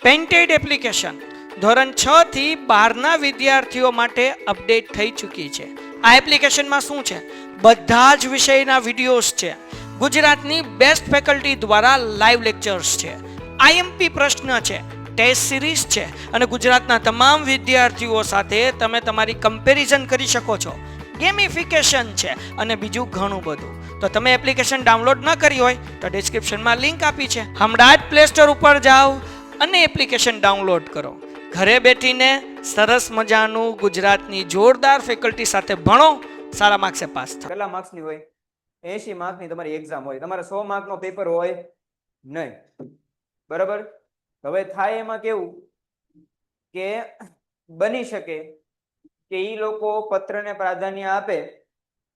Painted application ધોરણ 6 થી 12ના વિદ્યાર્થીઓ માટે અપડેટ થઈ ચૂકી છે. આ એપ્લિકેશનમાં શું છે? બધા જ વિષયના વિડીયોઝ છે. ગુજરાતની બેસ્ટ ફેકલ્ટી દ્વારા લાઈવ લેક્ચર્સ છે. આઈએમપી પ્રશ્ન છે, ટેસ્ટ સિરીઝ છે અને ગુજરાતના તમામ વિદ્યાર્થીઓ સાથે તમે તમારી કમ્પેરિઝન કરી શકો છો. ગેમિફિકેશન છે અને બીજું ઘણું બધું. તો તમે એપ્લિકેશન ડાઉનલોડ ન કરી હોય તો ડિસ્ક્રિપ્શનમાં લિંક આપી છે. હમણાં જ પ્લે સ્ટોર ઉપર જાઓ અને એપ્લિકેશન ડાઉનલોડ કરો. ઘરે બેઠીને સરસ મજાનું ગુજરાતની જોરદાર ફેકલ્ટી સાથે ભણો, સારા માર્ક્સે પાસ થાઓ. કેટલા માર્ક્સની હોય? 80 માર્ક્સની તમારી એક્ઝામ હોય. તમારે 100 માર્કનો પેપર હોય નહીં. બરાબર? હવે થાય એમાં કેવું કે બની શકે કે ઈ લોકો પત્રને પ્રાધાન્ય આપે.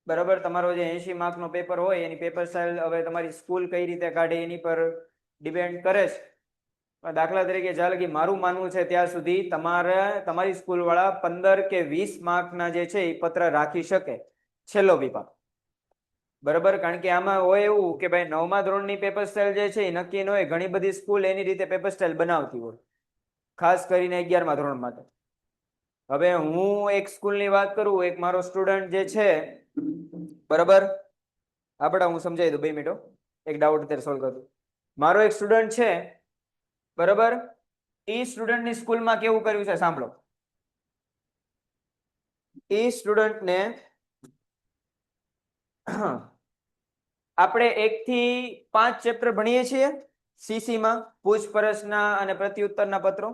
બરાબર? તમારો જે 80 માર્કનો પેપર હોય એની પેપર સ્ટાઇલ હવે તમારી સ્કૂલ કઈ રીતે કાઢે એની પર ડિપેન્ડ કરે છે. દાખલા તરીકે જ્યાં લગી મારું માનવું છે ત્યાં સુધી તમારી સ્કૂલ વાળા 15 કે 20 માર્કના જે છે એ પત્ર રાખી શકે છેલ્લો વિભાગ. બરાબર? કારણ કે આમાં હોય એવું કે ભાઈ 9મા ધોરણની પેપર સ્ટાઇલ જે છે એ નક્કી ન હોય. ઘણી બધી સ્કૂલ એની રીતે પેપર સ્ટાઇલ બનાવતી હોય, ખાસ કરીને 11મા ધોરણ માટે. હવે હું એક સ્કૂલની વાત કરું. એક મારો સ્ટુડન્ટ જે છે, બરાબર, હું સમજાવી દઉં 2 મિનિટો, એક ડાઉટ અત્યારે સોલ્વ કરું. મારો એક સ્ટુડન્ટ છે, બરાબર, એ સ્ટુડન્ટની સ્કૂલમાં કેવું કર્યું છે સાંભળો. એ સ્ટુડન્ટને આપણે 1 થી 5 ચેપ્ટર ભણીએ છીએ સીસીમાં, પૂછપરછના અને પ્રત્યુત્તરના પત્રો.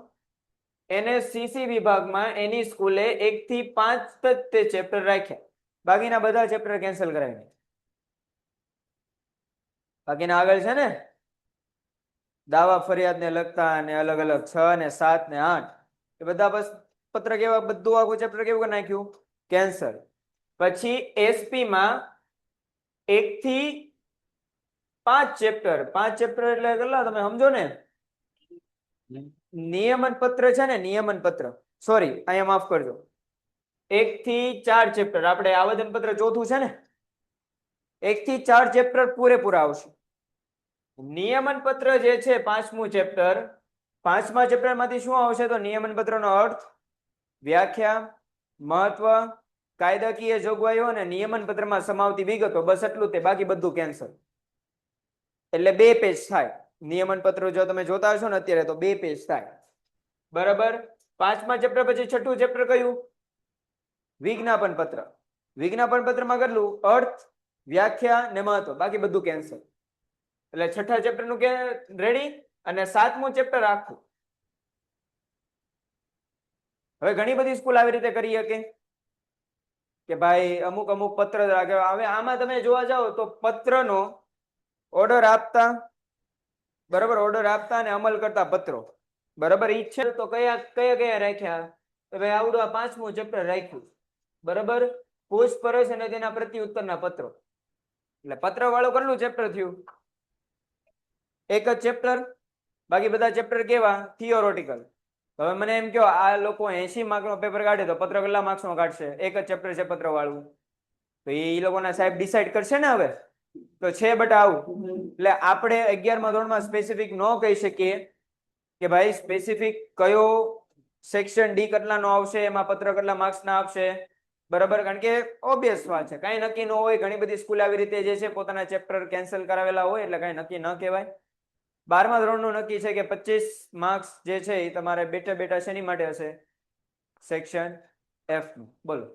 એને સીસી વિભાગમાં એની સ્કૂલે 1 થી 5 જ તે ચેપ્ટર રાખ્યા. બાકીના બધા ચેપ્ટર કેન્સલ કરાવી. બાકીના આગળ છે ને દાવા ફરિયાદ ને લગતા અને અલગ અલગ 6 ને 7 ને 8 એ બધા બસ પત્ર કેવા બધું આખું ચેપ્ટર કેવું કરી નાખ્યું? કેન્સલ. પછી એસપી માં 1 થી 5 ચેપ્ટર. 5 ચેપ્ટર એટલે કેટલા તમે સમજો ને? નિયમન પત્ર છે ને, નિયમન પત્ર, સોરી અહીંયા માફ કરજો, 1 થી 4 ચેપ્ટર. આપણે આવેદન પત્ર ચોથું છે ને, 1 થી 4 ચેપ્ટર પૂરેપૂરા આવશે. નિયમન પત્ર જે છે 5મું ચેપ્ટર, 5મા ચેપ્ટર માંથી શું આવશે? તો નિયમન પત્રનો અર્થ, વ્યાખ્યા, મહત્વ, કાયદાકીય જોગવાઈઓ અને નિયમન પત્રમાં સમાવતી વિગતો. બસ એટલું તે, બાકી બધું કેન્સલ. એટલે 2 પેજ થાય. નિયમન પત્ર જો તમે જોતા હશો ને અત્યારે તો 2 પેજ થાય. બરાબર? 5મા ચેપ્ટર પછી 6થું ચેપ્ટર કયું? વિજ્ઞાપન પત્ર. વિજ્ઞાપન પત્રમાં કેટલું? અર્થ, વ્યાખ્યા ને મહત્વ. બાકી બધું કેન્સલ. એટલે 6થા ચેપ્ટર નું કે રેડી અને 7મું ચેપ્ટર આખું. હવે ઘણી બધી સ્કૂલ આવી રીતે કરી શકે કે ભાઈ અમુક પત્ર રાખે. હવે આમાં તમે જોવા જાઓ તો પત્રનો ઓર્ડર આપતા, બરાબર, ઓર્ડર આપતા અને અમલ કરતા પત્રો, બરાબર, ઈ છે તો કયા રાખ્યા? તો ભાઈ આવડું આ 5મું ચેપ્ટર રાખ્યું, બરાબર, પૂછપરછ અને તેના પ્રત્યુત્તરના પત્રો. એટલે પત્ર વાળું કેટલું ચેપ્ટર થયું? એક જ ચેપ્ટર. બાકી બધા ચેપ્ટર કેવા? થિયોરોટિકલ. હવે મને એમ કહો, આ લોકો 80 માર્કનો પેપર કાઢે તો પત્ર કેટલા માર્ક્સનો કાઢશે? એક જ ચેપ્ટર છે પત્ર વાળું. તો એ લોકોના સાહેબ ડિસાઈડ કરશે ને. હવે તો છે બટા આવું. એટલે આપણે 11મા ધોરણમાં સ્પેસિફિક ન કહી શકીએ કે ભાઈ સ્પેસિફિક કયો સેક્શન ડી કેટલાનો આવશે, એમાં પત્ર કેટલા માર્ક્સના આપશે. બરાબર? કારણ કે ઓબ્વિયસ વાત છે, કાંઈ નક્કી ન હોય. ઘણી બધી સ્કૂલ આવી રીતે જે છે પોતાના ચેપ્ટર કેન્સલ કરાવેલા હોય, એટલે કાંઈ નક્કી ન કહેવાય. 12મા ધોરણનું નક્કી છે કે 25 માર્ક્સ જે છે એ તમારે બેઠા શેની માટે હશે? સેક્શન એફ નું. બોલો.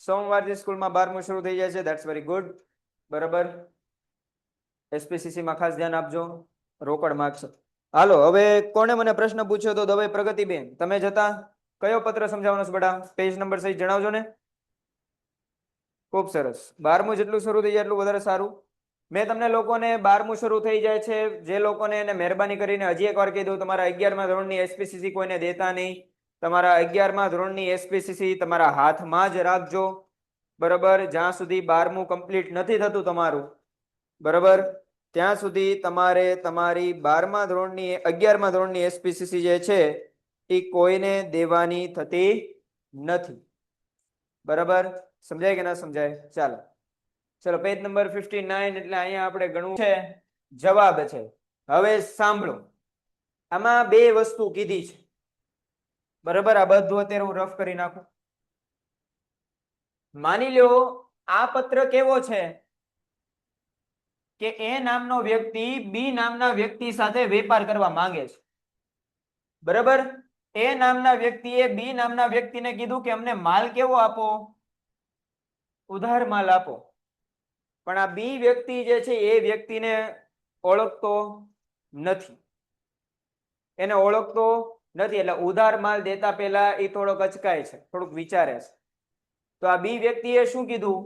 સોમવારથી સ્કૂલમાં 12મું શરૂ થઈ જાય છે. That's very good. બરાબર? એસપીસીસી માં ખાસ ધ્યાન આપજો. રોકડ માર્ક્સ. હાલો, હવે કોને મને પ્રશ્ન પૂછ્યો તો દવે પ્રગતિબેન, તમે જતા કયો પત્ર સમજાવવાનો છે બેટા? પેજ નંબર સહિત જણાવજો ને. ખૂબ સરસ. 12મું જેટલું શરૂ થઈ જાય એટલું વધારે સારું. મેં તમને લોકોને 12મું શરૂ થઈ જાય છે, જે લોકોને એને મહેરબાની કરીને હજી એકવાર કહી દઉં, તમારા 11મા ધોરણની એસપીસીસી કોઈને દેતા નહીં. તમારા 11મા ધોરણની એસપીસીસી તમારા હાથમાં જ રાખજો. બરાબર? જ્યાં સુધી 12મું કમ્પ્લીટ નથી થતું તમારું, બરાબર, ત્યાં સુધી તમારે તમારી 11મા ધોરણની એસપીસીસી જે છે એ કોઈને દેવાની થતી નથી. બરાબર? સમજાય કે ના સમજાય? ચાલો પેજ નંબર 59. એટલે અહીંયા આપણે ગણવું છે, જવાબ છે હવે સાંભળો, આમાં બે વસ્તુ કીધી છે, બરાબર? આ બધું અત્યારે હું રફ કરી નાખું. માની લ્યો આ પત્ર કેવો છે કે એ નામનો વ્યક્તિ બી નામના વ્યક્તિ સાથે વેપાર કરવા માંગે છે, બરાબર? એ નામના વ્યક્તિએ બી નામના વ્યક્તિને કીધું કે અમને માલ કેવો આપો, ઉધાર માલ આપો. પણ આ બી વ્યક્તિ જે છે એ વ્યક્તિને ઓળખતો નથી, એને ઓળખતો નથી, એટલે ઉધાર માલ દેતા પહેલા એ થોડોક અચકાય છે, થોડુંક વિચારે છે. તો આ બી વ્યક્તિએ શું કીધું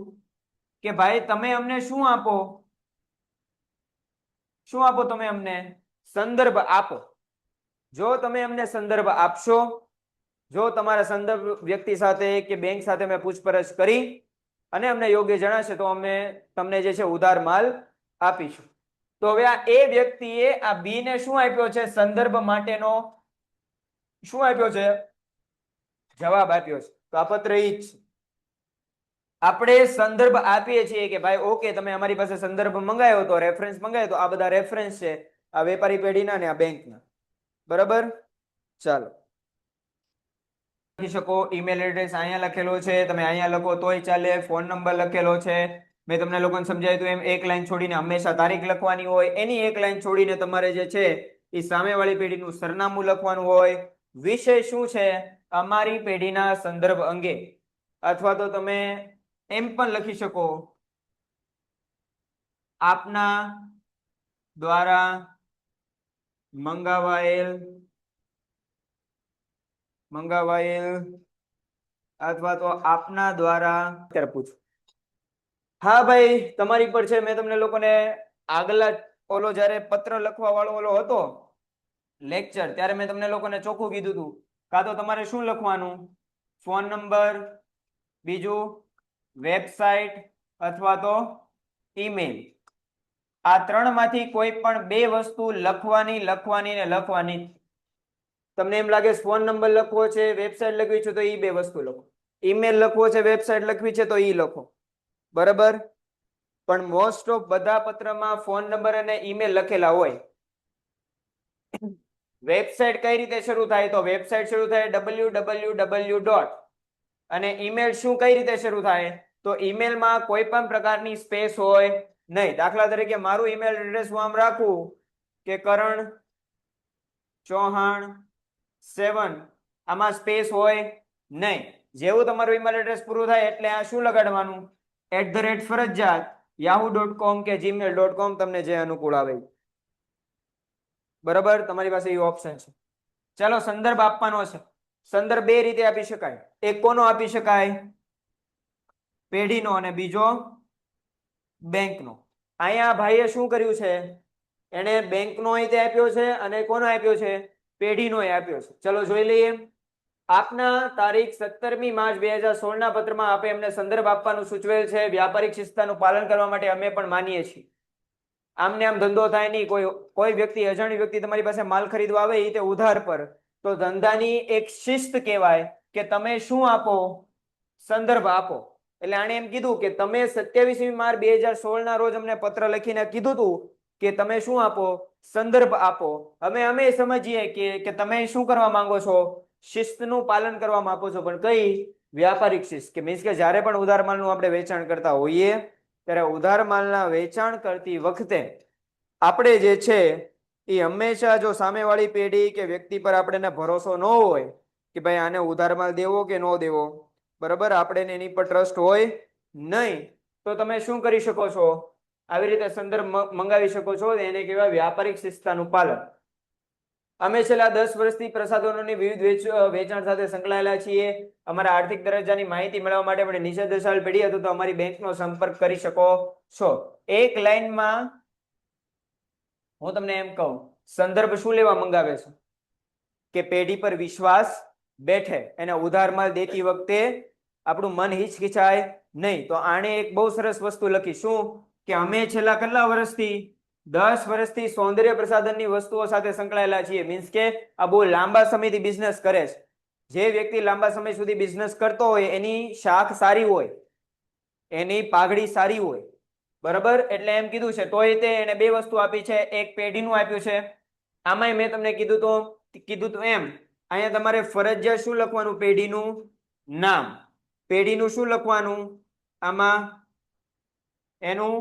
કે ભાઈ તમે અમને શું આપો, શું આપો? તમે અમને સંદર્ભ આપો. જો તમે અમને સંદર્ભ આપશો, જો તમારા સંદર્ભ વ્યક્તિ સાથે કે બેંક સાથે મેં પૂછપરછ કરી અને અમને યોગ્ય જણાશે તો અમે તમને જે છે ઉધાર માલ આપીશું. તો હવે આ એ વ્યક્તિએ આ બી ને શું આપ્યો છે? સંદર્ભ માટેનો શું આપ્યો છે? જવાબ આપ્યો છે. તો આ પત્ર ઈ જ છે. આપણે સંદર્ભ આપીએ છીએ કે ભાઈ ઓકે તમે અમારી પાસે સંદર્ભ મંગાવ્યો તો, રેફરન્સ મંગાવ્યો તો, આ બધા રેફરન્સ છે આ વેપારી પેઢીના ને આ બેંકના, બરાબર? ચાલો લખી શકો. ઈમેલ એડ્રેસ અહીંયા લખેલો છે, તમે અહીંયા લખો તોય ચાલે. ફોન નંબર લખેલો છે. મેં તમને લોકોને સમજાવ્યું એમ એક લાઈન છોડીને હંમેશા તારીખ લખવાની હોય. એની એક લાઈન છોડીને તમારે જે છે એ સામેવાળી પેઢીનું સરનામું લખવાનું હોય. વિષય શું છે? અમારી પેઢીના સંદર્ભ અંગે. અથવા તો તમે એમ પણ લખી શકો આપના દ્વારા મંગાવાયેલ અથવા તો આપના દ્વારા, અત્યારે પૂછો. હા ભાઈ તમારી પર છે. મેં તમને લોકોને આગલા ઓલો જ્યારે પત્ર લખવા વાળો ઓલો હતો લેક્ચર, ત્યારે મેં તમને લોકોને ચોખ્ખું કીધું હતું કાં તો તમારે શું લખવાનું? ફોન નંબર, બીજું વેબસાઇટ અથવા તો ઈમેલ. આ ત્રણમાંથી કોઈ પણ બે વસ્તુ લખવાની. તમને એમ લાગે ફોન નંબર લખવો છે, વેબસાઇટ લખવી છે, તો એ બે વસ્તુ લખો. ઈમેલ લખવો છે, વેબસાઇટ લખવી છે, તો એ લખો, બરાબર? પણ મોસ્ટ ઓફ બધા પત્રમાં ફોન નંબર અને ઈમેલ લખેલા હોય. વેબસાઇટ કઈ રીતે શરૂ થાય? તો વેબસાઇટ શરૂ થાય www. અને ઈમેલ શું કઈ રીતે શરૂ થાય? તો ઈમેલમાં કોઈ પણ પ્રકારની સ્પેસ હોય નહીં. દાખલા તરીકે મારું ઈમેલ એડ્રેસ હું આમ રાખું કે કરણ ચૌહાણ 7, આમાં સ્પેસ હોય નહીં. જેવું તમારું ઈમેલ એડ્રેસ પૂરું થાય એટલે આ શું લગાડવાનું? @ ફરજિયાત yahoo.com કે gmail.com, તમને જે અનુકૂળ આવે, બરાબર? તમારી પાસે એ ઓપ્શન છે. ચાલો સંદર્ભ આપવાનો છે. સંદર્ભ બે રીતે આપી શકાય. એક કોનો આપી શકાય? પેઢીનો, અને બીજો બેંકનો. અહીંયા ભાઈએ શું કર્યું છે? એને બેંકનો અહીં આપ્યો છે અને કોનો આપ્યો છે? પેઢીનો આપ્યો છે. ચલો જોઈ લઈએ. આપના તારીખ 17મી માર્ચ 2016 ના પત્રમાં આપે એમને સંદર્ભ આપવાનું સૂચવેલ છે. વ્યાપારિક શિસ્તતાનું પાલન કરવા માટે અમે પણ માનીએ છીએ. આમને આમ ધંધો થાય નહીં. કોઈ વ્યક્તિ, અજાણી વ્યક્તિ તમારી પાસે માલ ખરીદવા આવે એ તે ઉધાર પર, તો ધંધાની એક શિસ્ત કહેવાય કે તમે શું આપો? સંદર્ભ આપો. એટલે આણે એમ કીધું કે તમે 27મી માર્ચ 2016 ના રોજ અમને પત્ર લખીને કીધું હતું કે તમે શું આપો? સંદર્ભ આપો. હવે અમે સમજીએ કે તમે શું કરવા માંગો છો? શિસ્તનું પાલન કરવા માંગો છો. પણ કઈ? વ્યાપારિક શિસ્ત. કે મીન્સ કે જ્યારે પણ ઉધાર માલનું આપણે વેચાણ કરતા હોઈએ ત્યારે ઉધાર માલના વેચાણ કરતી વખતે આપણે જે છે એ હંમેશા, જો સામેવાળી પેઢી કે વ્યક્તિ પર આપણે ભરોસો ન હોય કે ભાઈ આને ઉધાર માલ દેવો કે ન દેવો, બરાબર, આપણે એની પર ટ્રસ્ટ હોય નહીં, તો તમે શું કરી શકો છો? આવી રીતે સંદર્ભ મંગાવી શકો છો. એને કહેવાય વ્યાપારિક શિસ્તતાનું પાલન. અમે છેલ્લા 10 વર્ષથી પ્રસાધનોની વિવિધ વેચાણ સાથે સંકળાયેલા છીએ. અમારા આર્થિક દરજ્જાની માહિતી મેળવવા માટે આપણે નીચે દર્શાવેલ પેઢી હતું તો અમારી બેંકનો સંપર્ક કરી શકો છો. એક લાઈનમાં હું તમને એમ કહું, સંદર્ભ શું લેવા મંગાવે છે? કે પેઢી પર વિશ્વાસ બેઠે, એને ઉધાર માલ દેતી વખતે આપણું મન હિચકિચાય નહીં. તો આણે એક બહુ સરસ વસ્તુ લખી. શું? કે અમે છેલ્લા કેટલા વર્ષથી? 10 વર્ષથી સૌંદર્ય પ્રસાધનની વસ્તુઓ સાથે સંકળાયેલા છીએ. મીન્સ કે આ બહુ લાંબા સમયથી બિઝનેસ કરે છે. જે વ્યક્તિ લાંબા સમય સુધી બિઝનેસ કરતો હોય એની શાખ સારી હોય, એની પાઘડી સારી હોય, બરાબર, એટલે એમ કીધું છે. તોય તે એને બે વસ્તુ આપી છે, એક પેઢીનું આપ્યું છે. આમાંય મેં તમને કીધું તો એમ અહીંયા તમારે ફરજિયાત શું લખવાનું? પેઢીનું નામ. પેઢીનું શું લખવાનું? આમાં એનું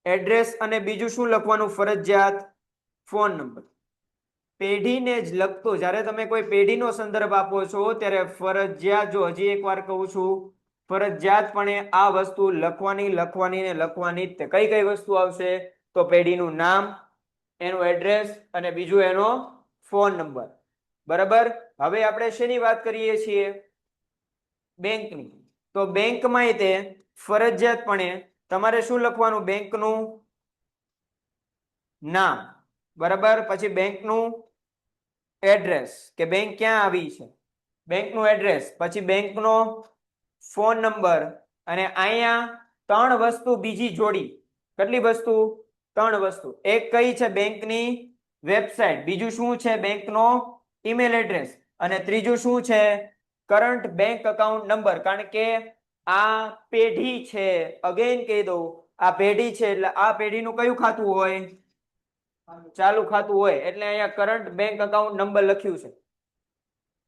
એડ્રેસ અને બીજું શું લખવાનું ફરજિયાત? Phone number. પેઢીને જ લગતો જ્યારે તમે કોઈ પેઢીનો સંદર્ભ આપો છો ત્યારે ફરજિયાત, જો હજી એકવાર કહું છું, ફરજિયાતપણે આ વસ્તુ લખવાની જ તે. કઈ વસ્તુ આવશે? તો પેઢીનું નામ, એનું એડ્રેસ અને બીજું એનો ફોન નંબર. બરાબર. હવે આપણે શેની વાત કરીએ છીએ? બેંકની. તો બેંકમાં તે ફરજિયાતપણે તમારે શું લખવાનું? બેંકનું નામ, બરાબર, પછી બેંકનું એડ્રેસ કે બેંક ક્યાં આવી છે, બેંકનું એડ્રેસ, પછી બેંકનો ફોન નંબર, અને અહીંયા ત્રણ વસ્તુ બીજી જોડી. કેટલી વસ્તુ? ત્રણ વસ્તુ. એક કઈ છે? બેંકની વેબસાઇટ. બીજું શું છે? બેંકનો ઈમેલ એડ્રેસ. અને ત્રીજું શું છે? Current bank account number. કારણ કે આ પેઢી છે, અગેન કહી દઉં, આ પેઢી છે એટલે આ પેઢીનું કયું ખાતું હોય? ચાલુ ખાતું હોય. એટલે અહીંયા કરંટ બેંક અકાઉન્ટ નંબર લખ્યું છે.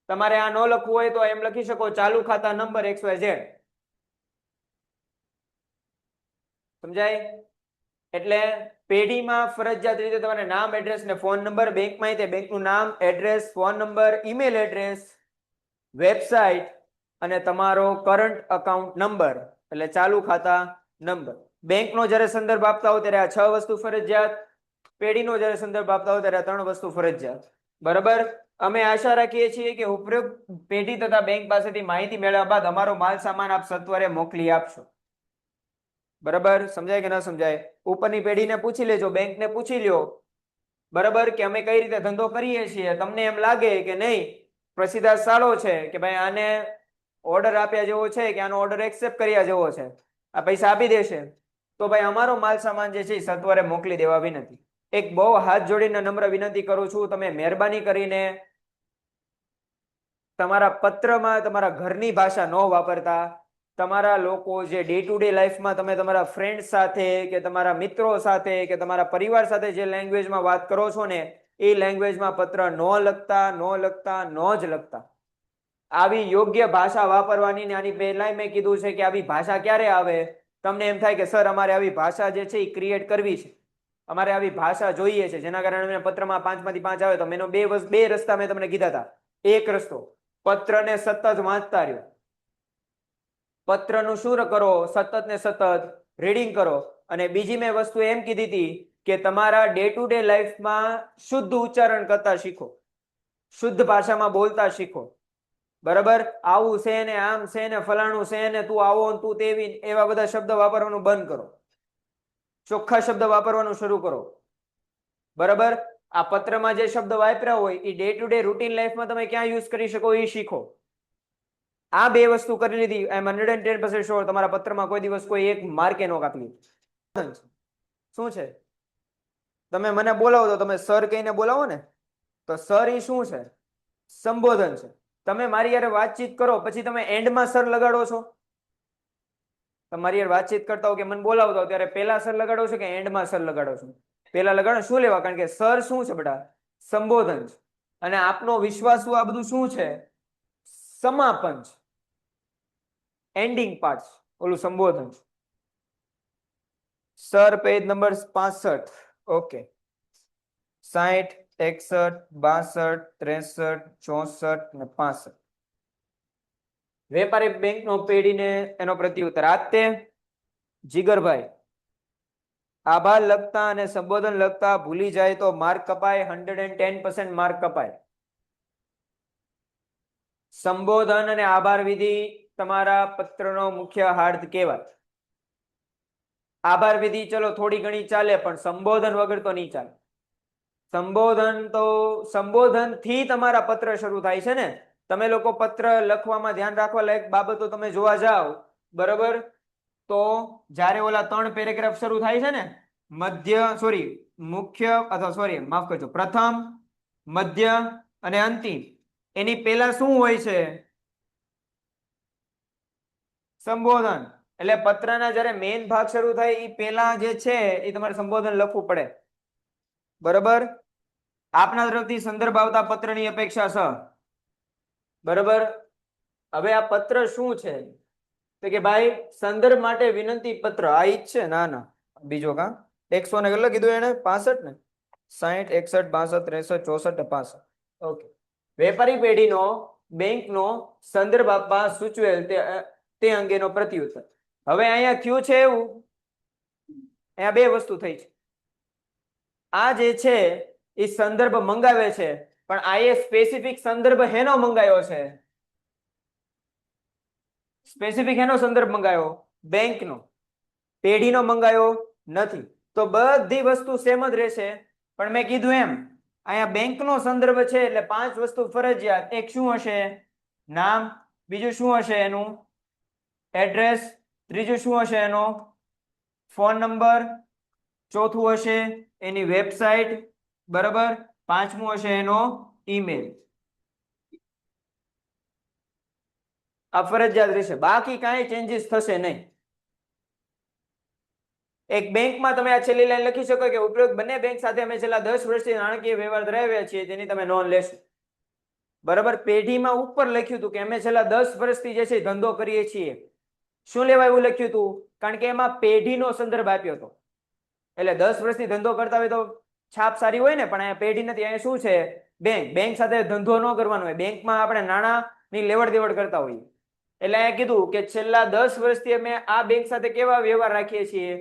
તમારે આ ન લખવું હોય તો એમ લખી શકો, ચાલુ ખાતા નંબર XYZ. સમજાય? એટલે પેઢીમાં ફરજિયાત રીતે તમારે નામ, એડ્રેસ ને ફોન નંબર. બેંકમાં તે બેંકનું નામ, address, phone number, email address, website અને તમારો કરંટ અકાઉન્ટ નંબર, એટલે ચાલુ ખાતા નંબર. બેંકનો જ્યારે સંદર્ભ આપતા હો ત્યારે આ 6 વસ્તુ ફરજિયાત. પેઢીનો જ્યારે સંદર્ભ આપતા હોય ત્યારે 3 વસ્તુ ફરજિયાત. બરાબર. અમે આશા રાખીએ છીએ કે ઉપરોક્ત પેઢી તથા બેંક પાસેથી માહિતી મેળવ્યા બાદ અમારો માલ સામાન આપ સત્વરે મોકલી આપશો. બરાબર. સમજાય કે ન સમજાય? ઉપરની પેઢીને પૂછી લેજો, બેંકને પૂછી લ્યો, બરાબર, કે અમે કઈ રીતે ધંધો કરીએ છીએ. તમને એમ લાગે કે નહીં, પ્રસિદ્ધાર્થ સારો છે, કે ભાઈ આને ઓર્ડર આપ્યા જેવો છે, કે આનો ઓર્ડર એક્સેપ્ટ કર્યા જેવો છે, આ પૈસા આપી દેશે, તો ભાઈ અમારો માલ સામાન જે છે એ સત્વરે મોકલી દેવા વિનંતી. એક બહુ હાથ જોડીને નમ્ર વિનંતી કરું છું, તમે મહેરબાની કરીને તમારા પત્રમાં તમારા ઘરની ભાષા ન વાપરતા. તમારા લોકો જે ડે ટુ ડે લાઈફમાં તમે તમારા ફ્રેન્ડ સાથે કે તમારા મિત્રો સાથે કે તમારા પરિવાર સાથે જે લેંગ્વેજમાં વાત કરો છો ને, એ લેંગ્વેજમાં પત્ર ન લખતા. આવી યોગ્ય ભાષા વાપરવાની. ને આની પહેલાય મેં કીધું છે કે આવી ભાષા ક્યારે આવે? તમને એમ થાય કે સર અમારે આવી ભાષા જે છે એ ક્રિએટ કરવી છે, અમારે આવી ભાષા જોઈએ છે, જેના કારણે પત્રમાં 5 માંથી 5 આવે. તો મેં બે રસ્તા મેં તમને કીધા હતા. એક રસ્તો, પત્રને સતત વાંચતા રહ્યો. પત્રનું શું કરો? સતત ને સતત રીડિંગ કરો. અને બીજી મેં વસ્તુ એમ કીધી હતી કે તમારા ડે ટુ ડે લાઈફમાં શુદ્ધ ઉચ્ચારણ કરતા શીખો, શુદ્ધ ભાષામાં બોલતા શીખો. બરાબર. આવું છે ને, આમ છે ને, ફલાણું છે ને, તું આવો ને તું તેવી, એવા બધા શબ્દ વાપરવાનું બંધ કરો. ચોખ્ખા શબ્દ વાપરવાનું શરૂ કરો. બરાબર. આ પત્રમાં જે શબ્દ વાપર્યા હોય એ ડે ટુ ડે રૂટીન લાઈફમાં તમે ક્યાં યુઝ કરી શકો એ શીખો. આ બે વસ્તુ કરી લીધી, આઈ એમ 110% શ્યોર તમારા પત્રમાં કોઈ દિવસ કોઈ એક માર્કે નો કાપી. શું છે? તમે મને બોલાવો તો તમે સર કહીને બોલાવો ને, તો સર એ શું છે? સંબોધન છે. તમે મારી યારે વાતચીત કરો પછી તમે એન્ડમાં સર લગાડો છો? તમારી યાર વાતચીત કરતા હો કે મને બોલાવતો ત્યારે પહેલા સર લગાડો છો કે એન્ડમાં સર લગાડો છો? પહેલા લગાડો. શું લેવા? કારણ કે સર શું છે બેટા? સંબોધન છે. અને આપનો વિશ્વાસ આ બધું શું છે? સમાપન છે, એન્ડિંગ પાર્ટ. ઓલું સંબોધન. Sir page number 65. ઓકે. 60, 61, 62, 63, 64 ને 65. વેપારી બેંકનો પેઢીને એનો પ્રત્યુત્તર. આતે જીગરભાઈ, આભાર લખતા અને સંબોધન લખતા ભૂલી જાય તો માર્ક કપાય. 110% માર્ક કપાય. સંબોધન અને આભાર વિધિ તમારા પત્રનો મુખ્ય હાર્દ કહેવાય. આભાર વિધિ ચલો થોડી ઘણી ચાલે, પણ સંબોધન વગર તો નહીં ચાલે. સંબોધન થી તમારા પત્ર શરૂ થાય છે ને. તમે લોકો પત્ર લખવામાં ધ્યાન રાખવા લાયક બાબતો તમે જોવા જાઓ, બરાબર, તો જ્યારે ઓલા 3 પેરેગ્રાફ શરૂ થાય છે ને, માફ કરજો, પ્રથમ, મધ્ય અને અંતિમ, એની પહેલા શું હોય છે? સંબોધન. એટલે પત્રના જ્યારે મેઇન ભાગ શરૂ થાય એ પેલા જે છે એ તમારે સંબોધન લખવું પડે. બરાબર. આપના તરફથી સંદર્ભ આવતા પત્રની અપેક્ષા છે. બરાબર. હવે આ પત્ર શું છે તો કે ભાઈ સંદર્ભ માટે વિનંતી પત્ર. આ ઈ જ છે. ના ના બીજો કા 100 ને કેટલા કીધું એને 65 ને 60 61 62 63 64 ને 65. ઓકે. વેપારી પેઢીનો બેંકનો સંદર્ભ આપવા સૂચવેલ તે અંગેનો પ્રત્યુત્તર. હવે અહીંયા થયું છે એવું, અહીંયા બે વસ્તુ થઈ છે. આ જે છે એ સંદર્ભ મંગાવે છે, પણ આ એ સ્પેસિફિક સંદર્ભ હેનો મંગાયો છે? સ્પેસિફિક હેનો સંદર્ભ મંગાયો? બેંકનો. પેઢીનો મંગાયો નથી. તો બધી વસ્તુ સેમ જ રહેશે, પણ મેં કીધું એમ અહીંયા બેંકનો સંદર્ભ છે એટલે 5 વસ્તુ ફરજિયાત. એક શું હશે? નામ. બીજું શું હશે? એનું એડ્રેસ. ત્રીજું શું હશે? એનો ફોન નંબર. ચોથું હશે એની વેબસાઇટ. બરાબર. પાંચમું હશે એનો ઈમેલ. આ ફરજિયાત રહેશે, બાકી કાંઈ ચેન્જીસ થશે નહીં. એક બેંકમાં તમે આ છેલ્લી લાઈન લખી શકો કે ઉપયોગ બંને બેંક સાથે અમે છેલ્લા 10 વર્ષથી નાણાકીય વ્યવહાર ધરાવ્યા છીએ તેની તમે નોંધ લેશો. બરાબર. પેઢીમાં ઉપર લખ્યું હતું કે અમે છેલ્લા 10 વર્ષથી જે છે ધંધો કરીએ છીએ. શું લેવા એવું લખ્યું હતું? કારણ કે એમાં પેઢીનો સંદર્ભ આપ્યો હતો. એટલે 10 વર્ષથી ધંધો કરતા હોય તો છાપ સારી હોય ને, પણ અહીંયા પેઢી નથી. અહીંયા શું છે? બેંક. બેંક સાથે ધંધો ન કરવાનો હોય. બેંકમાં આપણે નાણાંની લેવડ દેવડ કરતા હોઈએ. એટલે અહીંયા કીધું કે છેલ્લા 10 વર્ષથી અમે આ બેંક સાથે કેવા વ્યવહાર રાખીએ છીએ?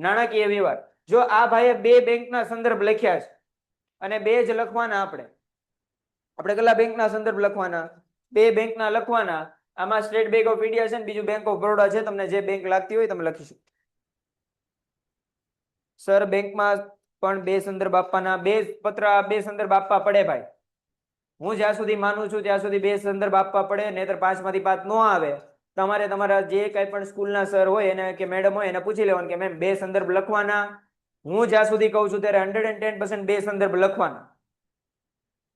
નાણાકીય વ્યવહાર. જો આ ભાઈએ બે બેંકના સંદર્ભ લખ્યા છે અને બે જ લખવાના આપણે કેટલા બેંકના સંદર્ભ લખવાના? બે બેંકના લખવાના. આમાં સ્ટેટ બેંક ઓફ ઇન્ડિયા છે ને બીજું બેંક ઓફ બરોડા છે. તમને જે બેંક લાગતી હોય તમે લખી શકો. સર બેંકમાં પણ બે સંદર્ભ આપવાના. બે પત્ર બે સંદર્ભ આપવા પડે ભાઈ. હું જ્યાં સુધી માનું છું ત્યાં સુધી બે સંદર્ભ આપવા પડે, નહીતર 5 માંથી 5 ન આવે. તમારે તમારા જે કઈ પણ સ્કૂલના સર હોય એને કે મેડમ હોય એને પૂછી લેવાનું કે મેમ બે સંદર્ભ લખવાના. હું જ્યાં સુધી કહું છું ત્યારે 110% બે સંદર્ભ લખવાના.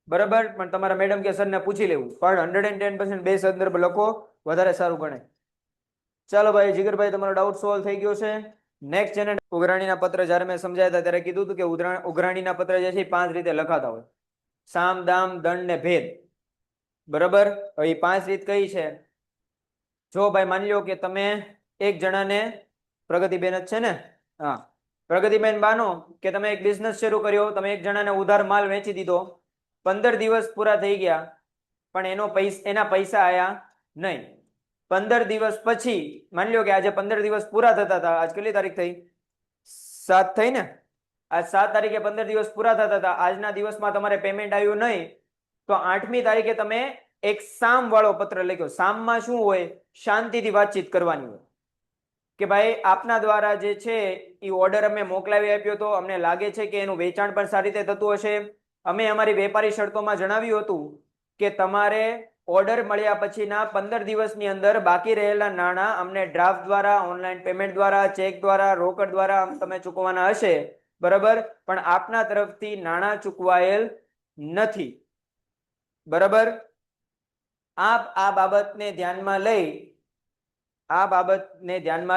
બરાબર. પણ તમારા મેડમ કે સરને પૂછી લેવું, પણ 110% બે સંદર્ભ લખો, વધારે સારું ગણાય. ચાલો ભાઈ જીગરભાઈ, તમારો ડાઉટ સોલ્વ થઈ ગયો છે. નેક્સ્ટ છે ને ઉઘરાણીના પત્ર. જ્યારે મેં સમજાયા હતા ત્યારે કીધું હતું કે ઉઘરાણીના પત્ર જે છે 5 રીતે લખાતા હોય: સામ, દામ, દંડ ને ભેદ. બરાબર. હવે એ 5 રીત કઈ છે? જો ભાઈ માની લો કે તમે એક જણાને, પ્રગતિબેન જ છે ને? હા, પ્રગતિબેન માનો કે તમે એક બિઝનેસ શરૂ કર્યો. તમે એક જણાને ઉધાર માલ વેચી દીધો. 15 દિવસ પૂરા થઈ ગયા પણ એના પૈસા આયા નહીં. 15 દિવસ પછી માની લો કે આજે 15 દિવસ પૂરા થતા હતા. આજ કેટલી તારીખ થઈ? 7 થઈ ને? આજ 7 તારીખે 15 દિવસ પૂરા થતા હતા. આજના દિવસમાં તમારે પેમેન્ટ આવ્યું નહીં, તો 8મી તારીખે તમે એક સામ વાળો પત્ર લખ્યો. સામમાં શું હોય? શાંતિથી વાતચીત કરવાની હોય કે ભાઈ આપના દ્વારા જે છે એ ઓર્ડર અમે મોકલાવી આપ્યો તો, અમને લાગે છે કે એનું વેચાણ પણ સારી રીતે થતું હશે. અમે અમારી વેપારી શરતોમાં જણાવ્યું હતું કે તમારે ઓર્ડર મળ્યા પછીના 15 દિવસની અંદર બાકી રહેલા નાણાં અમને ડ્રાફ્ટ દ્વારા, ઓનલાઈન પેમેન્ટ દ્વારા, ચેક દ્વારા, રોકડ દ્વારા તમે ચૂકવવાના હશે. બરાબર. પણ આપના તરફથી નાણાં ચૂકવાયેલ નથી. બરાબર. આપ આ બાબતને ધ્યાનમાં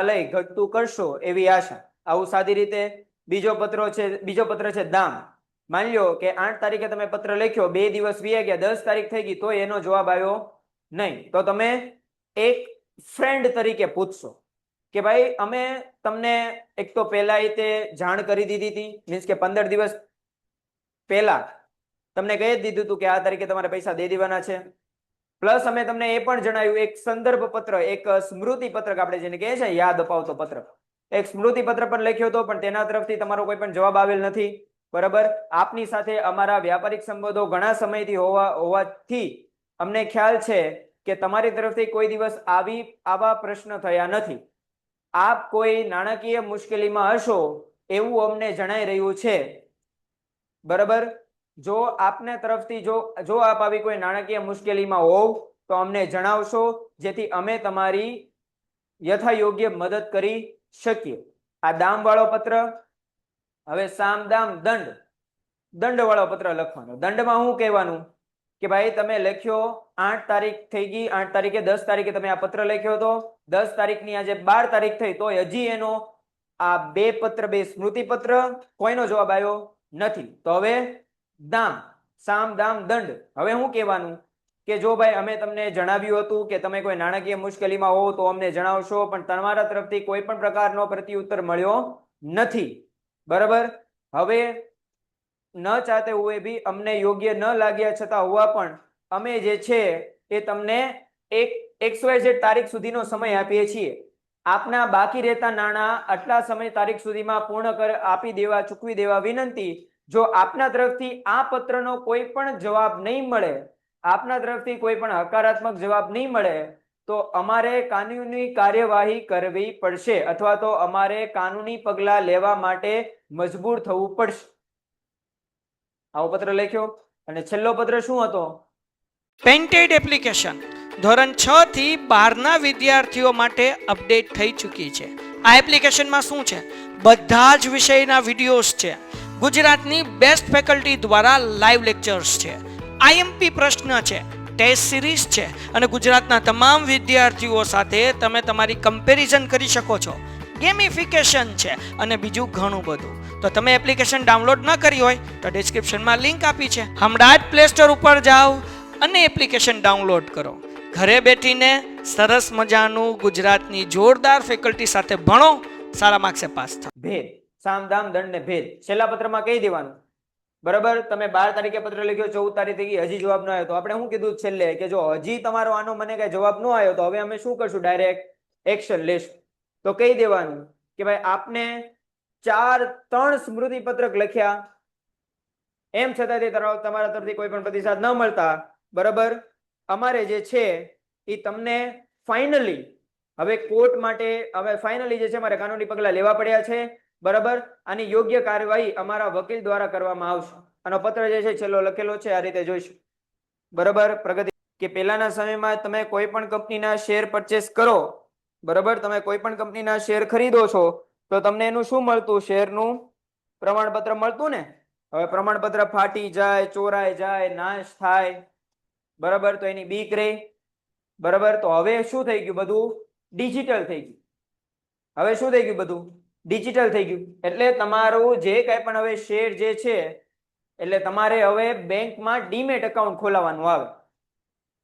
લઈ ઘટતું કરશો એવી આશા. આવું સાદી રીતે. બીજો પત્ર છે દામ. માની લો કે 8 તારીખે તમે પત્ર લખ્યો, 2 દિવસ વીયા ગયા, 10 તારીખ થઈ ગઈ, તો એનો જવાબ આવ્યો નહીં. તો તમે એક ફ્રેન્ડ તરીકે પૂછશો કે ભાઈ અમે તમને એક તો પહેલા તે જાણ કરી દીધી હતી, મીન્સ કે 15 દિવસ પહેલા તમને કહી દીધું હતું કે આ તારીખે તમારે પૈસા દઈ દેવાના છે. પ્લસ અમે તમને એ પણ જણાવ્યું એક સંદર્ભ પત્ર, એક સ્મૃતિ પત્રક આપણે જેને કહીએ છીએ યાદ અપાવતો પત્ર, એક સ્મૃતિ પત્ર પણ લખ્યો હતો, પણ તેના તરફથી તમારો કોઈ પણ જવાબ આવેલ નથી. બરાબર. આપની સાથે અમારા વ્યાપારિક સંબંધો ઘણા સમયથી હોવાથી અમને ખ્યાલ છે કે તમારી તરફથી કોઈ દિવસ આવા પ્રશ્ન થયા નથી. આપ કોઈ નાણાકીય મુશ્કેલીમાં હશો એવું અમને જણાઈ રહ્યું છે. બરાબર. જો આપને તરફથી જો આપ આવી કોઈ નાણાકીય મુશ્કેલીમાં હોવ તો અમને જણાવશો, જેથી અમે તમારી યથાયોગ્ય મદદ કરી શકીએ. આ દામ વાળો પત્ર. હવે સામ, દામ, દંડ વાળો પત્ર લખવાનો. દંડમાં શું કહેવાનું? કે ભાઈ તમે લખ્યો 8 તારીખ થઈ ગઈ, 8 તારીખે 10 તારીખે તમે આ પત્ર લખ્યો હતો, 10 તારીખની આજે 12 તારીખ થઈ તો હજી એનો આ બે પત્ર, બે સ્મૃતિ પત્ર, કોઈનો જવાબ આવ્યો નથી. તો હવે દામ, સામ દામ દંડ. હવે શું કહેવાનું કે જો ભાઈ અમે તમને જણાવ્યું હતું કે તમે કોઈ નાણાકીય મુશ્કેલીમાં હો તો અમને જણાવશો, પણ તમારા તરફથી કોઈ પણ પ્રકારનો પ્રત્યુત્તર મળ્યો નથી. બરાબર. હવે ન ચાહતે હુએ ભી અમને યોગ્ય ન લાગ્યા છતાં હોવા પણ અમે જે છે એ તમને એક XYZ તારીખ સુધીનો સમય આપીએ છીએ. આપના બાકી રહેતા નાણાં આટલા સમય તારીખ સુધીમાં પૂર્ણ આપી દેવા, ચૂકવી દેવા વિનંતી. જો આપના તરફથી આ પત્રનો કોઈ પણ જવાબ નહીં મળે, આપના તરફથી કોઈ પણ હકારાત્મક જવાબ નહીં મળે તો અમારે કાનૂની કાર્યવાહી કરવી પડશે અથવા તો અમારે કાનૂની પગલાં લેવા માટે મજબૂર થવું પડશે. આવો પત્ર લખ્યો. અને છેલ્લો પત્ર શું હતો? પેન્ટેડ એપ્લિકેશન ધોરણ 6 થી 12 ના વિદ્યાર્થીઓ માટે અપડેટ થઈ ચૂકી છે. આ એપ્લિકેશનમાં શું છે? બધા જ વિષયના વિડીયોઝ છે. ગુજરાતની બેસ્ટ ફેકલ્ટી દ્વારા લાઈવ લેક્ચર્સ છે, આઈએમપી પ્રશ્ન છે, ટેસ્ટ સિરીઝ છે અને ગુજરાતના તમામ વિદ્યાર્થીઓ સાથે તમે તમારી કમ્પેરિઝન કરી શકો છો. ગેમિફિકેશન છે અને બીજું ઘણું બધું. તો તમે એપ્લિકેશન ડાઉનલોડ ન કરી હોય તો ડિસ્ક્રિપ્શનમાં લિંક આપી છે, હમણાં જ પ્લે સ્ટોર ઉપર જાઓ અને એપ્લિકેશન ડાઉનલોડ કરો. ઘરે બેઠીને સરસ મજાનું ગુજરાતની જોરદાર ફેકલ્ટી સાથે ભણો, સારા માર્ક્સે પાસ થાઓ. ભેદ, સામ દામ દંડ ને ભેદ છેલ્લા પત્રમાં કહી દેવાનું. બરાબર. તમે 12 તારીખે પત્ર લખ્યો, 14 તારીખ થઈ ગઈ, હજી જવાબ ન આવ્યો તો આપણે શું કીધું છેલ્લે કે જો હજી તમારો આનો મને કઈ જવાબ ન આવ્યો તો હવે અમે શું કરશું? ડાયરેક્ટ એક્શન લેશું. તો કહી દેવાનું કે ભાઈ આપને 3 સ્મૃતિ પત્રક લખ્યા, એમ છતાં તમારા તરફથી કોઈ પણ પ્રતિસાદ ન મળતા, બરાબર, અમારે જે છે એ તમને ફાઇનલી હવે કોર્ટ માટે હવે ફાઇનલી જે છે અમારે કાનૂની પગલાં લેવા પડ્યા છે. બરાબર. આની યોગ્ય કાર્યવાહી અમારા વકીલ દ્વારા કરવામાં આવશે. આનો પત્ર જે છે છેલ્લો લખેલો છે, આ રીતે જોઈશું. બરાબર. પ્રગતિ કે પહેલાના સમયમાં તમે કોઈ પણ કંપનીના શેર પરચેસ કરો, બરાબર, તમે કોઈ પણ કંપનીના શેર ખરીદો છો તો તમને એનું શું મળતું? શેરનું પ્રમાણપત્ર મળતું ને. હવે પ્રમાણપત્ર ફાટી જાય, ચોરાઈ જાય, નાશ થાય, બરાબર, તો એની બીક રહી. બરાબર. તો હવે શું થઈ ગયું? બધું ડિજિટલ થઈ ગયું. હવે શું થઈ ગયું? બધું ડિજિટલ થઈ ગયું. એટલે તમારું જે કઈ પણ હવે શેર જે છે એટલે તમારે હવે બેંકમાં ડીમેટ એકાઉન્ટ ખોલાવવાનું આવે.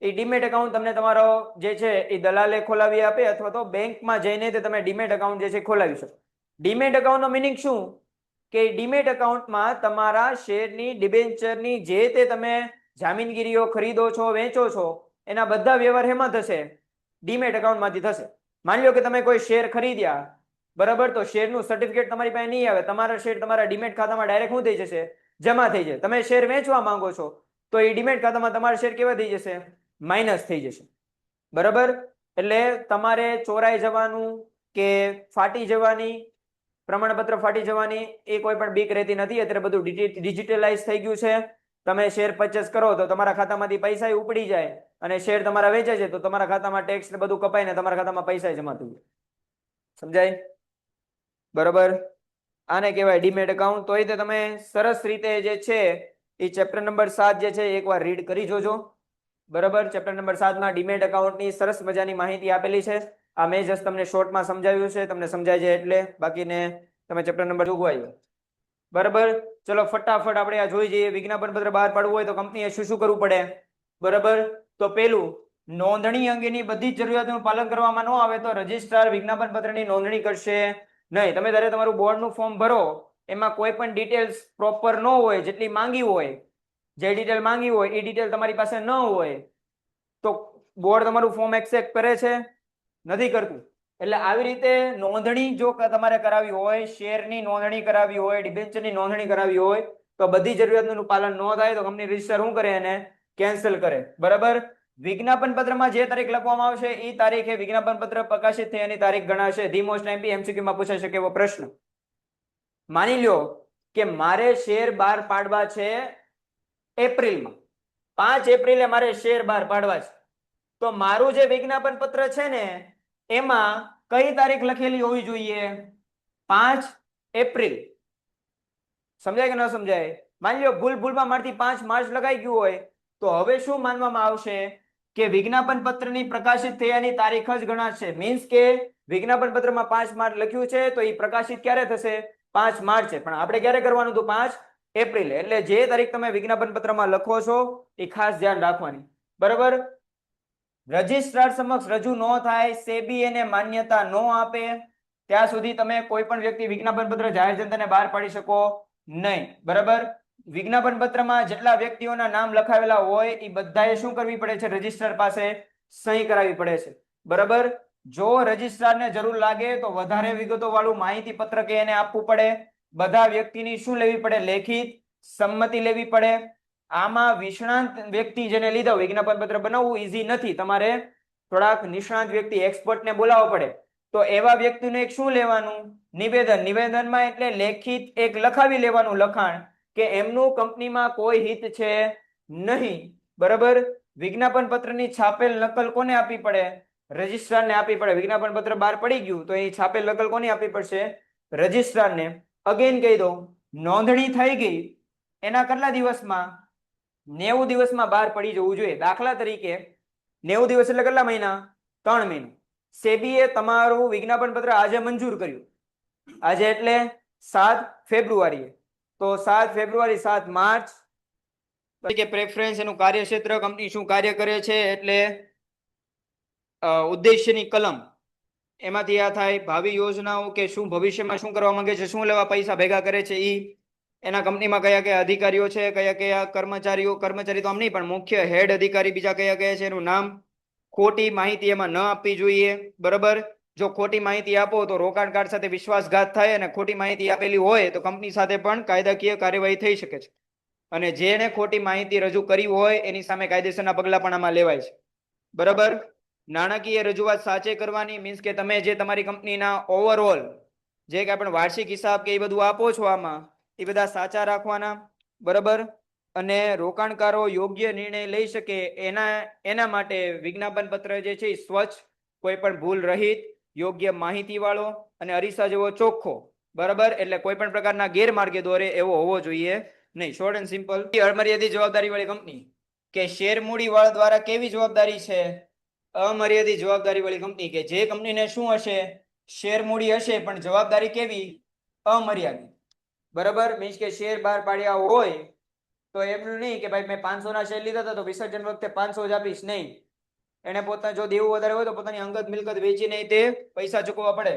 એ ડીમેટ એકાઉન્ટ તમને તમારો જે છે એ દલાલે ખોલાવી આપે અથવા તો બેંકમાં જઈને તમે ડીમેટ એકાઉન્ટ જે છે ખોલાવી શકો. ડીમેટ એકાઉન્ટનો મિનિંગ શું? કે ડીમેટ એકાઉન્ટમાં તમારા શેરની, ડિબેન્ચરની જે તે તમે જામીનગીરીઓ ખરીદો છો, વેચો છો, એના બધા વ્યવહાર એમાં થશે, ડીમેટ એકાઉન્ટમાંથી થશે. માની લો કે તમે કોઈ શેર ખરીદ્યા, બરાબર, તો શેરનું સર્ટિફિકેટ તમારી પાસે નહીં આવે, તમારા શેર તમારા ડીમેટ ખાતામાં ડાયરેક્ટ શું થઈ જશે? જમા થઈ જશે. તમે શેર વેચવા માંગો છો તો એ ડીમેટ ખાતામાં તમારા શેર કેવા થઈ જશે? માઇનસ થઈ જશે. બરાબર. એટલે તમારે ચોરાઈ જવાનું કે ફાટી જવાની, પ્રમાણપત્ર ફાટી જવાની એ કોઈ પણ બીક રહેતી નથી. અત્યારે બધું ડિજિટલાઇઝ થઈ ગયું છે. તમે શેર પરચેસ કરો તો તમારા ખાતામાંથી પૈસા ઉપડી જાય અને શેર તમારા વેચાય છે તો તમારા ખાતામાં ટેક્સ ને બધું કપાઈને તમારા ખાતામાં પૈસા જમા થઈ જાય. સમજાય? બરાબર. આને કહેવાય ડીમેટ એકાઉન્ટ. તો એ તમે સરસ રીતે જે છે એ ચેપ્ટર નંબર 7 જે છે એકવાર રીડ કરી જોજો. બરાબર. ચેપ્ટર નંબર 7 માં ડીમેટ એકાઉન્ટની સરસ મજાની માહિતી આપેલી છે. આ મેં જસ્ટ તમને શોર્ટમાં સમજાવ્યું છે, તમને સમજાય છે એટલે, બાકીને તમે ચેપ્ટર નંબર જોગવાઈ. બરાબર. ચલો ફટાફટ આપણે આ જોઈ જઈએ. વિજ્ઞાપન પત્ર બહાર પાડવું હોય તો કંપનીએ શું શું કરવું પડે? બરાબર. તો પેલું, નોંધણી અંગેની બધી જ જરૂરિયાતોનું પાલન કરવામાં ન આવે તો રજિસ્ટ્રાર વિજ્ઞાપન પત્રની નોંધણી કરશે નહીં. તમે જ્યારે તમારું બોર્ડનું ફોર્મ ભરો એમાં કોઈ પણ ડિટેલ્સ પ્રોપર ન હોય, જેટલી માંગી હોય, જે ડિટેલ માંગી હોય એ ડિટેલ તમારી પાસે ન હોય તો બોર્ડ તમારું ફોર્મ એક્સેપ્ટ કરે છે? નથી કરતું. એટલે આવી રીતે નોંધણી જો તમારે કરાવી હોય, શેરની નોંધણી કરાવી હોય, ડિબેન્ચરની નોંધણી કરાવી હોય તો બધી જરૂરિયાતોનું પાલન ન થાય તો કંપની રજિસ્ટર શું કરે? એને કેન્સલ કરે. બરાબર. વિજ્ઞાપન પત્રમાં જે તારીખ લખવામાં આવશે એ તારીખે વિજ્ઞાપન પત્ર પ્રકાશિત થયાની તારીખ ગણાશે. ધી મોસ્ટ એમપી એમસીક્યુ માં પૂછાઈ શકે એવો પ્રશ્ન. માની લો કે મારે શેર બહાર પાડવા છે એપ્રિલમાં, 5 એપ્રિલે મારે શેર બહાર પાડવા છે, તો મારું જે વિજ્ઞાપન પત્ર છે ને એમાં કઈ તારીખ લખેલી હોવી જોઈએ? 5 એપ્રિલ. સમજાય કે ન સમજાય? માની લો ભૂલમાં મારથી 5 માર્ચ લખાઈ ગયું હોય તો હવે શું માનવામાં આવશે કે વિજ્ઞાપન પત્રની પ્રકાશિત થયાની તારીખ જ ગણાશે. મીન્સ કે વિજ્ઞાપન પત્રમાં 5 માર્ચ લખ્યું છે તો એ પ્રકાશિત ક્યારે થશે? 5 માર્ચે. પણ આપણે ક્યારે કરવાનું હતું? 5 એપ્રિલે. એટલે જે તારીખ તમે વિજ્ઞાપન પત્રમાં લખો છો એ ખાસ ધ્યાન રાખવાની. બરાબર? રજિસ્ટ્રાર સમક્ષ રજૂ ન થાય, સેબી એને માન્યતા ન આપે ત્યાં સુધી તમે કોઈ પણ વ્યક્તિ વિજ્ઞાપન પત્ર જાહેર જનતાને બહાર પાડી શકો નહીં. બરાબર? વિજ્ઞાપન પત્રમાં જેટલા વ્યક્તિઓના નામ લખાવેલા હોય એ બધાએ શું કરવી પડે છે? રજિસ્ટ્રાર પાસે સહી કરાવવી પડે છે. બરાબર? જો રજિસ્ટ્રારને જરૂર લાગે તો વધારે વિગતો વાળું માહિતી પત્રક એને આપવું પડે. બધા વ્યક્તિની શું લેવી પડે? લેખિત સંમતિ લેવી પડે. આમાં નિષ્ણાંત વ્યક્તિ જેને લીધો વિજ્ઞાપન પત્ર બનાવવું ઈઝી નથી. તમારે થોડાક નિષ્ણાંત વ્યક્તિ એક્સપર્ટને બોલાવવો પડે. તો એવા વ્યક્તિનું એક શું લેવાનું? નિવેદન. નિવેદનમાં એટલે લેખિત એક લખાવી લેવાનું લખાણ કે એમનું કંપનીમાં કોઈ હિત છે નહીં. બરાબર? વિજ્ઞાપન પત્રની છાપેલ નકલ કોને આપવી પડે? રજિસ્ટ્રારને આપવી પડે. વિજ્ઞાપન પત્ર બહાર પડી ગયું તો એ છાપેલ નકલ કોને આપવી પડશે? રજિસ્ટ્રારને. અગેન કહી દઉં, નોંધણી થઈ ગઈ એના કેટલા દિવસમાં? 90 દિવસમાં બહાર પડી જવું જોઈએ. દાખલા તરીકે 90 દિવસ એટલે કેટલા મહિના? 3 મહિના. સેબીએ તમારું વિજ્ઞાપન પત્ર આજે મંજૂર કર્યું. આજે એટલે 7 ફેબ્રુઆરીએ. તો 7 ફેબ્રુઆરી, 7 માર્ચ તરીકે પ્રેફરન્સ, એનું કાર્યક્ષેત્ર, કંપની શું કાર્ય કરે છે એટલે ઉદ્દેશ્યની કલમ, એમાંથી આ થાય. ભાવિ યોજનાઓ કે શું ભવિષ્યમાં શું કરવા માંગે છે, શું લેવા પૈસા ભેગા કરે છે ઈ. એના કંપનીમાં કયા કયા અધિકારીઓ છે, કયા કયા કર્મચારીઓ, કર્મચારી તો આમ નહીં પણ મુખ્ય હેડ અધિકારી બીજા કયા કયા છે, એનું નામ. ખોટી માહિતી એમાં ન આપવી જોઈએ. બરાબર? જો ખોટી માહિતી આપો તો રોકાણકાર સાથે વિશ્વાસઘાત થાય અને ખોટી માહિતી આપેલી હોય તો કંપની સાથે પણ કાયદાકીય કાર્યવાહી થઈ શકે છે. અને જેને ખોટી માહિતી રજૂ કરી હોય એની સામે કાયદેસરના પગલા પણ આમાં લેવાય છે. બરાબર? નાણાકીય રજૂઆત સાચે કરવાની. મીન્સ કે તમે જે તમારી કંપનીના ઓવરઓલ જે કે આપણે વાર્ષિક હિસાબ કે એ બધું આપો છો આમાં એ બધા સાચા રાખવાના. બરાબર? અને રોકાણકારો યોગ્ય નિર્ણય લઈ શકે એના માટે વિજ્ઞાપન પત્ર જે છે એ સ્વચ્છ, કોઈ પણ ભૂલ રહિત, યોગ્ય માહિતી વાળો અને અરીસા જેવો ચોખ્ખો. બરાબર? એટલે કોઈ પણ પ્રકારના ગેરમાર્ગે દોરે એવો હોવો જોઈએ નહીં. Short and simple. અમર્યાદિત જવાબદારી વાળી કંપની કે શેર મૂડી વાળા દ્વારા કેવી જવાબદારી છે? અમર્યાદિત જવાબદારી વાળી કંપની કે જે કંપનીને શું હશે? શેર મૂડી હશે પણ જવાબદારી કેવી? અમર્યાદિત. બરાબર? મીન્સ કે શેર બહાર પાડ્યા હોય તો એમનું નહીં કે ભાઈ મેં 500 ના શેર લીધા હતા તો વિસર્જન વખતે 500 જ આપીશ. નહીં. એને પોતા જો દેવું વધારે હોય તો પોતાની અંગત મિલકત વેચી નહીં તે પૈસા ચૂકવવા પડે.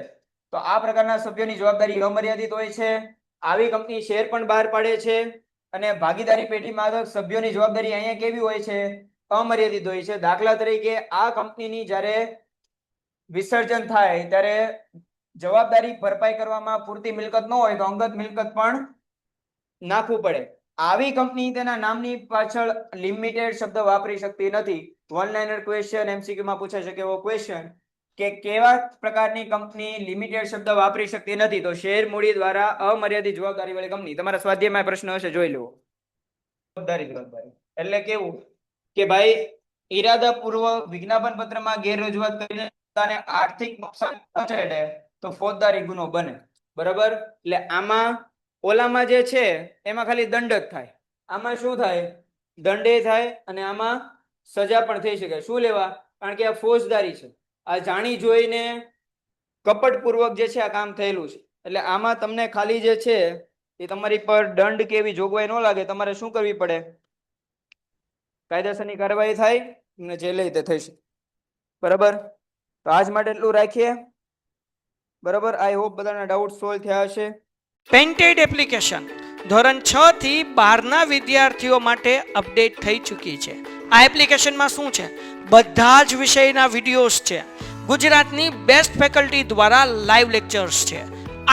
તો આ પ્રકારના સભ્યોની જવાબદારી અમર્યાદિત હોય છે. આવી કંપની શેર પણ બહાર પાડે છે અને ભાગીદારી પેઢીમાં સભ્યોની જવાબદારી અહીંયા કેવી હોય છે? અમર્યાદિત હોય છે. દાખલા તરીકે આ કંપનીની જ્યારે વિસર્જન થાય ત્યારે જવાબદારી ભરપાઈ કરવામાં પૂરતી મિલકત ન હોય તો અંગત મિલકત પણ નાખવું પડે. આવી કંપની તેના નામની પાછળ લિમિટેડ શબ્દ વાપરી શકતી નથી. વન લાઇનર ક્વેશ્ચન MCQ માં પૂછાઈ શકે એવો ક્વેશ્ચન કે કેવા પ્રકારની કંપની લિમિટેડ શબ્દ વાપરી શકતી નથી? તો શેર મૂડી દ્વારા અમર્યાદિત જવાબદારી વાળી કંપની. તમારા સ્વાધ્યાયમાં પ્રશ્ન હશે, જોઈ લો. જવાબદારી એટલે કેવું કે ભાઈ ઈરાદાપૂર્વક વિજ્ઞાપન પત્રમાં ગેરરજૂઆત કરીને પોતાને આર્થિક નુકસાન પહોંચાડે તો ફોજદારી ગુનો બને. બરાબર? એટલે આમાં ઓલામાં જે છે એમાં ખાલી દંડ જ થાય. આમાં શું થાય? દંડે થાય અને આમાં સજા પણ થઈ શકે. શું લેવા? કારણ કે આ ફોજદારી છે. આ જાણી જોઈને કપટપૂર્વક જે છે આ કામ થયેલું છે. એટલે આમાં તમને ખાલી જે છે એ તમારી પર દંડ કે એવી જોગવાઈ ન લાગે. તમારે શું કરવી પડે? કાયદેસરની કાર્યવાહી થાય અને જે લઈ તે થઈ શકે. બરાબર? તો આજ માટે એટલું રાખીએ. બરાબર? આઈ હોપ બધાના ડાઉટ સોલ્વ થયા હશે. પેન્ટેડ એપ્લિકેશન ધોરણ 6 થી 12ના વિદ્યાર્થીઓ માટે અપડેટ થઈ ચૂકી છે. આ એપ્લિકેશનમાં શું છે? બધા જ વિષયના વિડીયોઝ છે. ગુજરાતની બેસ્ટ ફેકલ્ટી દ્વારા લાઈવ લેક્ચર્સ છે.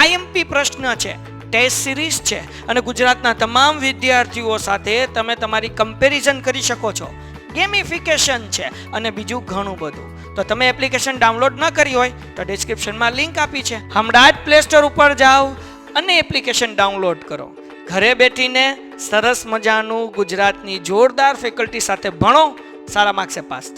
IMP પ્રશ્ન છે, ટેસ્ટ સિરીઝ છે અને ગુજરાતના તમામ વિદ્યાર્થીઓ સાથે તમે તમારી કમ્પેરિઝન કરી શકો છો. ગેમિફિકેશન છે અને બીજું ઘણું બધું. તો તમે એપ્લિકેશન ડાઉનલોડ ન કરી હોય તો ડિસ્ક્રિપ્શનમાં લિંક આપી છે. હમણાં જ પ્લે સ્ટોર ઉપર જાઓ અને એપ્લિકેશન ડાઉનલોડ કરો. ઘરે બેઠીને સરસ મજાનું ગુજરાતની જોરદાર ફેકલ્ટી સાથે ભણો, સારા માર્ક્સે પાસ થાઓ.